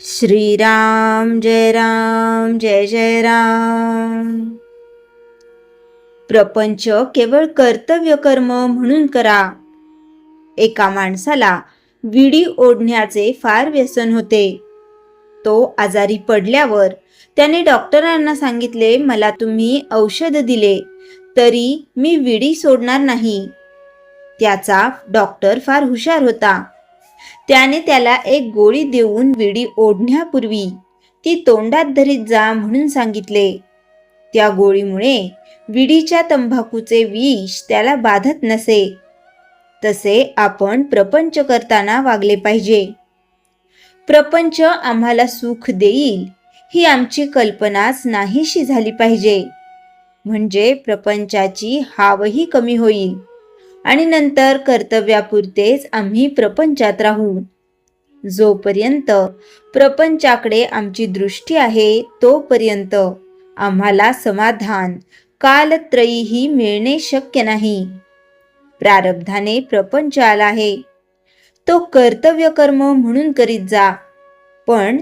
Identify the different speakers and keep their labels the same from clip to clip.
Speaker 1: श्रीराम जय राम जय जय राम. प्रपंच केवळ कर्तव्य कर्म म्हणून करा. एका माणसाला विडी ओढण्याचे फार व्यसन होते. तो आजारी पडल्यावर त्याने डॉक्टरांना सांगितले, मला तुम्ही औषध दिले तरी मी विडी सोडणार नाही. त्याचा डॉक्टर फार हुशार होता. त्याने त्याला एक गोळी देऊन विडी ओढण्यापूर्वी ती तोंडात धरीत जा म्हणून सांगितले. त्या गोळीमुळे विडीच्या तंबाखूचे विष त्याला बाधत नसे. तसे आपण प्रपंच करताना वागले पाहिजे. प्रपंच आम्हाला सुख देईल ही आमची कल्पनाच नाहीशी झाली पाहिजे. म्हणजे प्रपंचाची हावही कमी होईल आणि नंतर कर्तव्यापुरतेच आम्ही प्रपंचात राहू. जोपर्यंत प्रपंचाकडे आमची दृष्टी आहे तोपर्यंत आम्हाला समाधान कालत्रयीही मिळणे शक्य नाही. प्रारब्धाने प्रपंच आला आहे, तो कर्तव्य कर्म म्हणून करीत जा, पण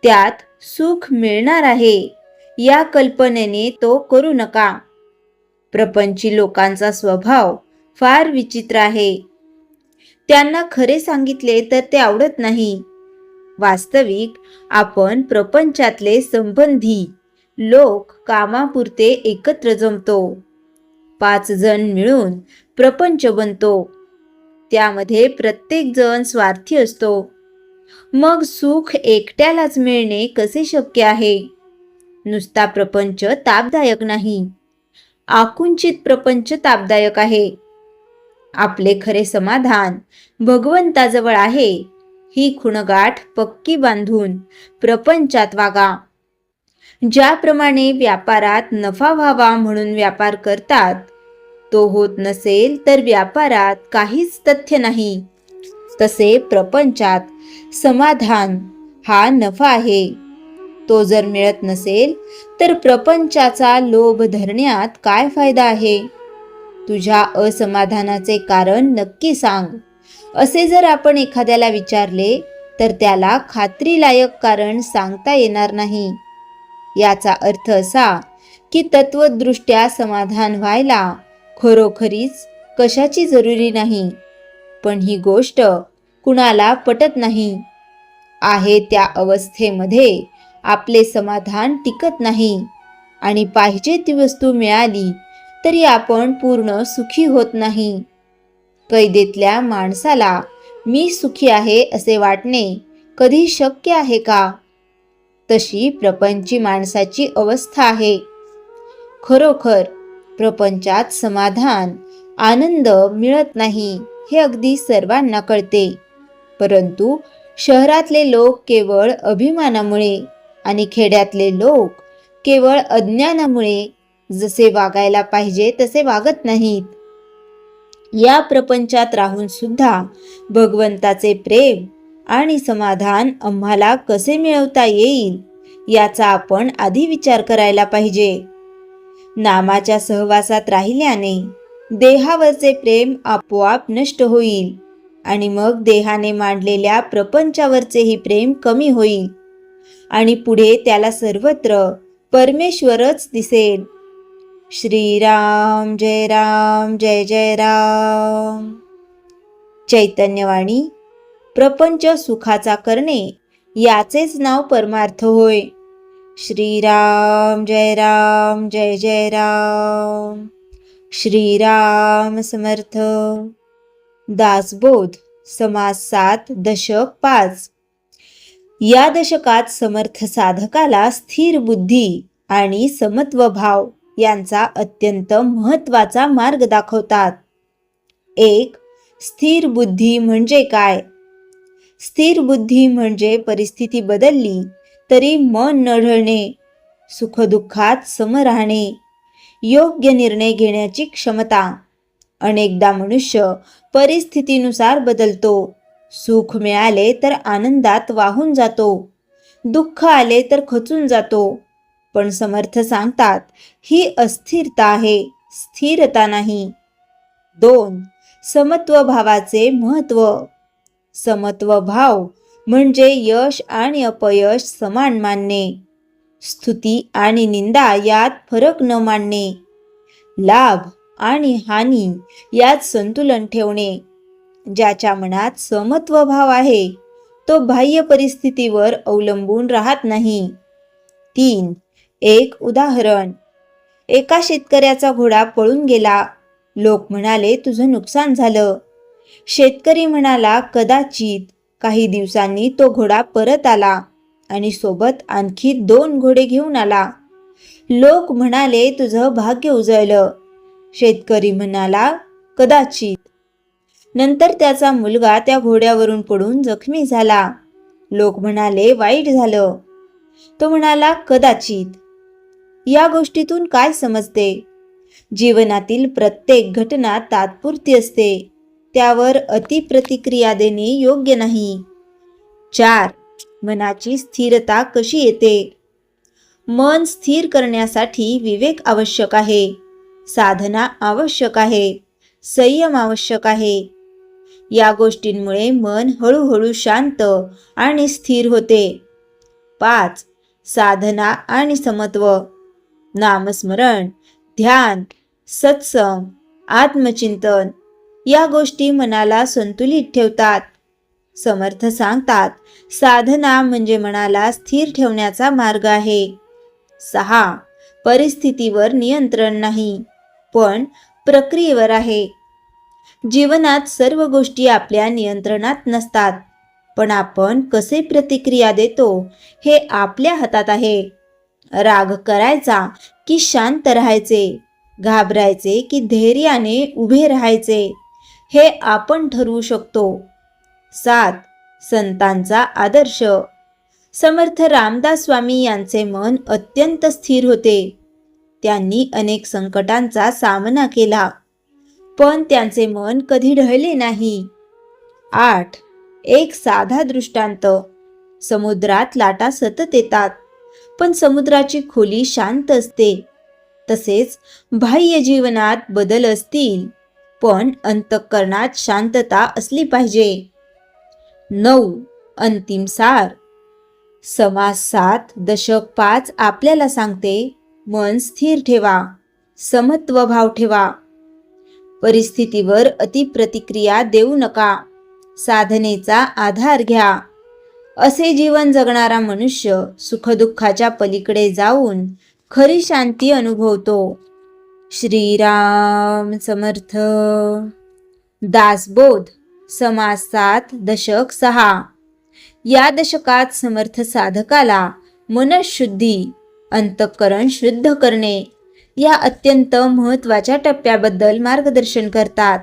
Speaker 1: त्यात सुख मिळणार आहे या कल्पनेने तो करू नका. प्रपंची लोकांचा स्वभाव फार विचित्र आहे. त्यांना खरे सांगितले तर ते आवडत नाही. वास्तविक आपण प्रपंचातले संबंधी लोक कामापुरते एकत्र जमतो. 5 जण मिळून प्रपंच बनतो. त्यामध्ये प्रत्येक जण स्वार्थी असतो. मग सुख एकट्यालाच मिळणे कसे शक्य आहे? नुसता प्रपंच तापदायक नाही, आकुंचित प्रपंच तापदायक आहे. आपले खरे समाधान भगवंताजवळ आहे ही खुणगाठ पक्की बांधून प्रपंचात वागा. ज्याप्रमाणे व्यापारात नफा व्हावा म्हणून व्यापार करतात, तो होत नसेल तर व्यापारात काहीच तथ्य नाही. तसे प्रपंचात समाधान हा नफा आहे. तो जर मिळत नसेल तर प्रपंचाचा लोभ धरण्यात काय फायदा आहे? तुझ्या असमाधानाचे कारण नक्की सांग, असे जर आपण एखाद्याला विचारले तर त्याला खात्रीलायक कारण सांगता येणार नाही. याचा अर्थ असा की तत्वदृष्ट्या समाधान व्हायला खरोखरीच कशाची जरुरी नाही. पण ही गोष्ट कुणाला पटत नाही. आहे त्या अवस्थेमध्ये आपले समाधान टिकत नाही आणि पाहिजे ती वस्तू मिळाली तरी आपण पूर्ण सुखी होत नाही. कैदेतल्या माणसाला मी सुखी आहे असे वाटणे कधी शक्य आहे का? तशी प्रपंची माणसाची अवस्था आहे. खरोखर प्रपंचात समाधान आनंद मिळत नाही हे अगदी सर्वांना कळते. परंतु शहरातले लोक केवळ अभिमानामुळे आणि खेड्यातले लोक केवळ अज्ञानामुळे जसे वागायला पाहिजे तसे वागत नाहीत. या प्रपंचात राहून सुद्धा भगवंताचे प्रेम आणि समाधान आम्हाला कसे मिळवता येईल याचा आपण आधी विचार करायला पाहिजे. नामाच्या सहवासात राहिल्याने देहावरचे प्रेम आपोआप नष्ट होईल आणि मग देहाने मांडलेल्या प्रपंचावरचेही प्रेम कमी होईल आणि पुढे त्याला सर्वत्र परमेश्वरच दिसेल. श्रीराम जय राम जय जय राम. चैतन्यवाणी. प्रपंच सुखाचा करणे याचेच नाव परमार्थ होय. श्रीराम जय राम जय जय राम. श्रीराम समर्थ. दासबोध. समास 7, दशक 5. या दशकात समर्थ साधकाला स्थिर बुद्धी आणि समत्व भाव यांचा अत्यंत महत्त्वाचा मार्ग दाखवतात. 1. स्थिर बुद्धी म्हणजे काय? स्थिर बुद्धी म्हणजे परिस्थिती बदलली तरी मन न ढळणे, सुखदुःखात सम राहणे, योग्य निर्णय घेण्याची क्षमता. अनेकदा मनुष्य परिस्थितीनुसार बदलतो. सुख मिळाले तर आनंदात वाहून जातो, दुःख आले तर खचून जातो. पण समर्थ सांगतात ही अस्थिरता आहे, स्थिरता नाही. 2. समत्व भावाचे महत्व. समत्व भाव म्हणजे यश आणि अपयश समान मानणे, स्तुती आणि निंदा यात फरक न मानणे, लाभ आणि हानी यात संतुलन ठेवणे. ज्याच्या मनात समत्व भाव आहे तो बाह्य परिस्थितीवर अवलंबून राहत नाही. 3. एक उदाहरण. एका शेतकऱ्याचा घोडा पळून गेला. लोक म्हणाले तुझं नुकसान झालं. शेतकरी म्हणाला कदाचित. काही दिवसांनी तो घोडा परत आला आणि सोबत आणखी 2 घोडे घेऊन आला. लोक म्हणाले तुझं भाग्य उजळलं. शेतकरी म्हणाला कदाचित. नंतर त्याचा मुलगा त्या घोड्यावरून पडून जखमी झाला. लोक म्हणाले वाईट झालं. तो म्हणाला कदाचित. या गोष्टीतून काय समजते? जीवनातील प्रत्येक घटना तात्पुरती असते. त्यावर अतिप्रतिक्रिया देणे योग्य नाही. 4. मनाची स्थिरता कशी येते? मन स्थिर करण्यासाठी विवेक आवश्यक आहे, साधना आवश्यक आहे, संयम आवश्यक आहे. या गोष्टींमुळे मन हळूहळू शांत आणि स्थिर होते. 5. साधना आणि समत्व. नामस्मरण, ध्यान, सत्संग, आत्मचिंतन या गोष्टी मनाला संतुलित ठेवतात. समर्थ सांगतात साधना म्हणजे मनाला स्थिर ठेवण्याचा मार्ग आहे. 6. परिस्थितीवर नियंत्रण नाही, पण प्रक्रियेवर आहे. जीवनात सर्व गोष्टी आपल्या नियंत्रणात नसतात, पण आपण कसे प्रतिक्रिया देतो हे आपल्या हातात आहे. राग करायचा की शांत राहायचे, घाबरायचे की धैर्याने उभे राहायचे, हे आपण ठरवू शकतो. 7. संतांचा आदर्श. समर्थ रामदास स्वामी यांचे मन अत्यंत स्थिर होते. त्यांनी अनेक संकटांचा सामना केला, पण त्यांचे मन कधी ढळले नाही. 8. एक साधा दृष्टांत. समुद्रात लाटा सतत येतात, पण समुद्राची खोली शांत असते. तसेच बाह्य जीवनात बदल असतील, पण अंतःकरणात शांतता असली पाहिजे. 9. अंतिम सार. समास 7 दशक 5 आपल्याला सांगते मन स्थिर ठेवा, समत्व भाव ठेवा, परिस्थितीवर अतिप्रतिक्रिया देऊ नका, साधनेचा आधार घ्या. असे जीवन जगणारा मनुष्य सुखदुःखाच्या पलीकडे जाऊन खरी शांती अनुभवतो. श्रीराम समर्थ. दासबोध. समास 7 दशक 6. या दशकात समर्थ साधकाला मनःशुद्धी, अंतःकरण शुद्ध करणे या अत्यंत महत्त्वाच्या टप्प्याबद्दल मार्गदर्शन करतात.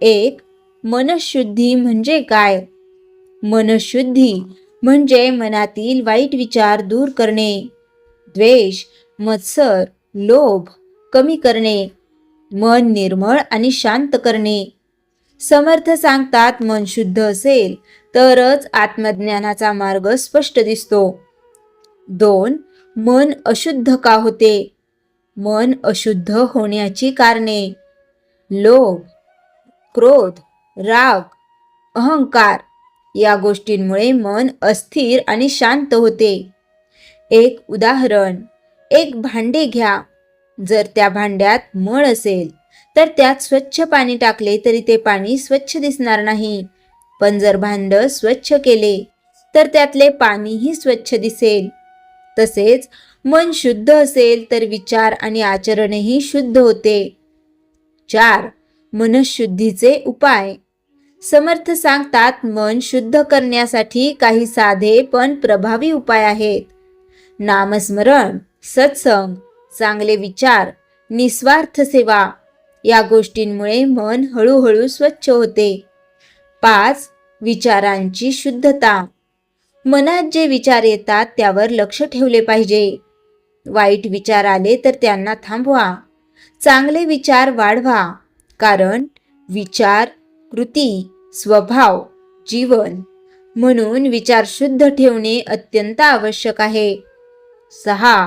Speaker 1: 1. मनःशुद्धी म्हणजे काय? मनःशुद्धी म्हणजे मनातील वाईट विचार दूर करणे, द्वेष, मत्सर, लोभ कमी करणे, मन निर्मळ आणि शांत करणे. समर्थ सांगतात मन शुद्ध असेल तरच आत्मज्ञानाचा मार्ग स्पष्ट दिसतो. 2. मन अशुद्ध का होते? मन अशुद्ध होण्याची कारणे. लोभ, क्रोध, राग, अहंकार या गोष्टींमुळे मन अस्थिर आणि शांत होते. एक उदाहरण. एक भांडे घ्या. जर त्या भांड्यात मळ असेल तर त्यात स्वच्छ पाणी टाकले तरी ते पाणी स्वच्छ दिसणार नाही. पण जर भांड स्वच्छ केले तर त्यातले पाणीही स्वच्छ दिसेल. तसेच मन शुद्ध असेल तर विचार आणि आचरणही शुद्ध होते. 4. मनःशुद्धीचे उपाय. समर्थ सांगतात मन शुद्ध करण्यासाठी काही साधे पण प्रभावी उपाय आहेत. नामस्मरण, सत्संग, चांगले विचार, निस्वार्थ सेवा या गोष्टींमुळे मन हळूहळू स्वच्छ होते. 5. विचारांची शुद्धता. मनात जे विचार येतात त्यावर लक्ष ठेवले पाहिजे. वाईट विचार आले तर त्यांना थांबवा. चांगले विचार वाढवा, कारण विचार, कृती, स्वभाव, जीवन. म्हणून विचार शुद्ध ठेवणे अत्यंत आवश्यक आहे. 6.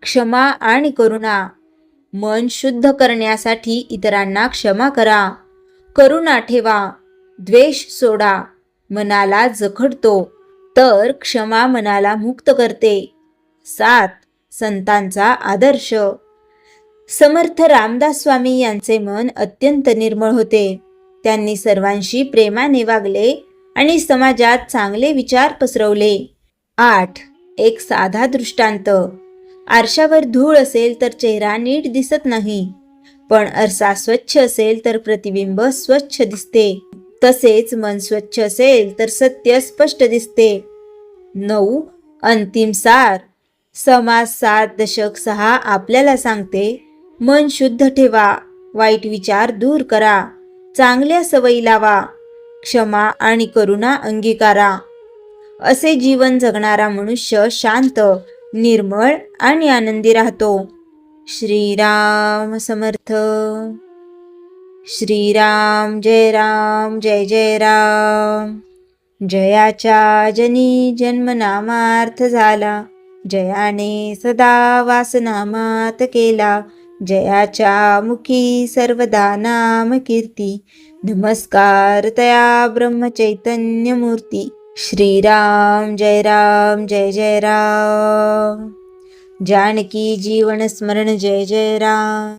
Speaker 1: क्षमा आणि करुणा. मन शुद्ध करण्यासाठी इतरांना क्षमा करा, करुणा ठेवा, द्वेष सोडा, मनाला जखडतो, तर क्षमा मनाला मुक्त करते. 7. संतांचा आदर्श. समर्थ रामदास स्वामी यांचे मन अत्यंत निर्मळ होते. त्यांनी सर्वांशी प्रेमाने वागले आणि समाजात चांगले विचार पसरवले. 8. एक साधा दृष्टांत. आरशावर धूळ असेल तर चेहरा नीट दिसत नाही, पण आरसा स्वच्छ असेल तर प्रतिबिंब स्वच्छ दिसते. तसेच मन स्वच्छ असेल तर सत्य स्पष्ट दिसते. 9. अंतिम सार. समाज 7.6 आपल्याला सांगते, मन शुद्ध ठेवा, वाईट विचार दूर करा, चांगल्या सवयी लावा, क्षमा आणि करुणा अंगीकारा. असे जीवन जगणारा मनुष्य शांत, निर्मळ आणि आनंदी राहतो. श्रीराम समर्थ. श्रीराम जय राम जय जय राम. जयाच्या जनी जन्मनामार्थ झाला, जयाने सदा वासनामात केला. जयाच्या मुखी सर्वदा नाम कीर्ती, नमस्कार तया ब्रह्मचैतन्य मूर्ती. श्रीराम जय जय राम. जानकी जीवन स्मरण जय जय राम.